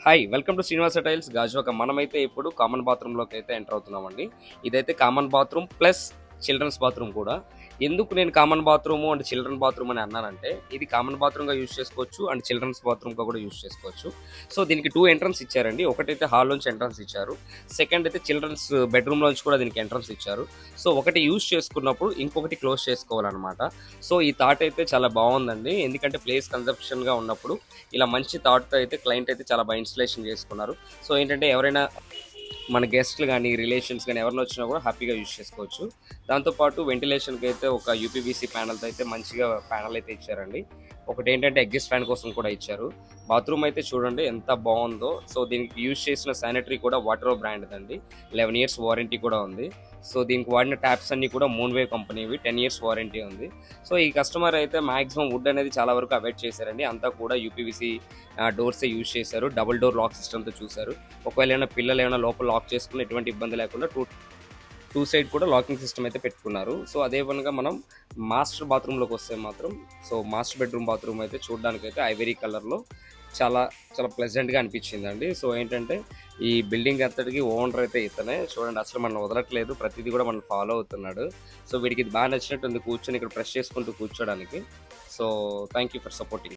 Hi welcome to Srinivasa tiles Gajuwaka. మనమైతే ఇప్పుడు common బాత్రూంలోకి అయితే ఎంటర్ అవుతున్నామండి. ఇదైతే common bathroom plus children's bathroom కూడా. ఎందుకు నేను common bathroom and children bathroom అని అన్నానంటే, ఇది కామన్ బాత్రూమ్గా యూజ్ చేసుకోవచ్చు అండ్ చిల్డ్రన్స్ బాత్రూమ్గా కూడా యూజ్ చేసుకోవచ్చు. సో దీనికి టూ ఎంట్రన్స్ ఇచ్చారండి. ఒకటైతే హాల్ నుంచి ఎంట్రన్స్ ఇచ్చారు, సెకండ్ అయితే చిల్డ్రన్స్ బెడ్రూమ్ నుంచి కూడా దీనికి ఎంట్రన్స్ ఇచ్చారు. సో ఒకటి యూజ్ చేసుకున్నప్పుడు ఇంకొకటి క్లోజ్ చేసుకోవాలన్నమాట. సో ఈ థాట్ అయితే చాలా బాగుందండి. ఎందుకంటే ప్లేస్ కన్జప్షన్గా ఉన్నప్పుడు ఇలా మంచి థాట్‌తో అయితే క్లయింట్ అయితే చాలా బాగా ఇన్‌స్టలేషన్ చేసుకున్నారు. సో ఏంటంటే ఎవరైనా మన గెస్ట్‌లు గానీ, రిలేషన్స్ గానీ ఎవరైనా వచ్చినా కూడా హ్యాపీగా యూజ్ చేసుకోవచ్చు. దాంతో పాటు వెంటిలేషన్‌కి అయితే ఒక యూపీవీసీ ప్యానెల్‌తో అయితే మంచిగా ప్యానెల్ అయితే ఇచ్చారండి. ఒకటేంటంటే ఎగ్జిస్ట్ ఫ్యాన్ కోసం కూడా ఇచ్చారు. బాత్రూమ్ అయితే చూడండి ఎంత బావుందో. సో దీనికి యూజ్ చేసిన శానిటరీ కూడా వాటరో బ్రాండ్‌దండి. 11 ఇయర్స్ వారంటీ కూడా ఉంది. సో దీనికి వాడిన ట్యాప్స్ అన్నీ కూడా మూన్‌వే కంపెనీవి. 10 ఇయర్స్ వారంటీ ఉంది. సో ఈ కస్టమర్ అయితే మాక్సిమం వుడ్ అనేది చాలా వరకు అవాయిడ్ చేశారండి. అంతా కూడా యూపీవీసీ డోర్సే యూజ్ చేశారు. డబుల్ డోర్ లాక్ సిస్టమ్‌తో చూసారు. ఒకవేళ ఏమైనా పిల్లలు ఏమైనా లోపల లాక్ చేసుకున్న ఎటువంటి ఇబ్బంది లేకుండా టూ సైడ్ కూడా లాకింగ్ సిస్టమ్ అయితే పెట్టుకున్నారు. సో అదే విధంగా మనం మాస్టర్ బాత్రూంలోకి వస్తే మాత్రం, సో మాస్టర్ బెడ్రూమ్ బాత్రూమ్ అయితే చూడడానికైతే ఐవరీ కలర్‌లో చాలా చాలా ప్లెజెంట్‌గా అనిపించిందండి. సో ఏంటంటే ఈ బిల్డింగ్ అంతటికి ఓనర్ అయితే ఇతనే. చూడండి అసలు మనల్ని వదలట్లేదు. ప్రతిదీ కూడా మనల్ని ఫాలో అవుతున్నాడు. సో వీడికి ఇది బాగా నచ్చినట్టుంది కూర్చొని ఇక్కడ ప్రెస్ చేసుకుంటూ కూర్చోడానికి. So thank you for supporting.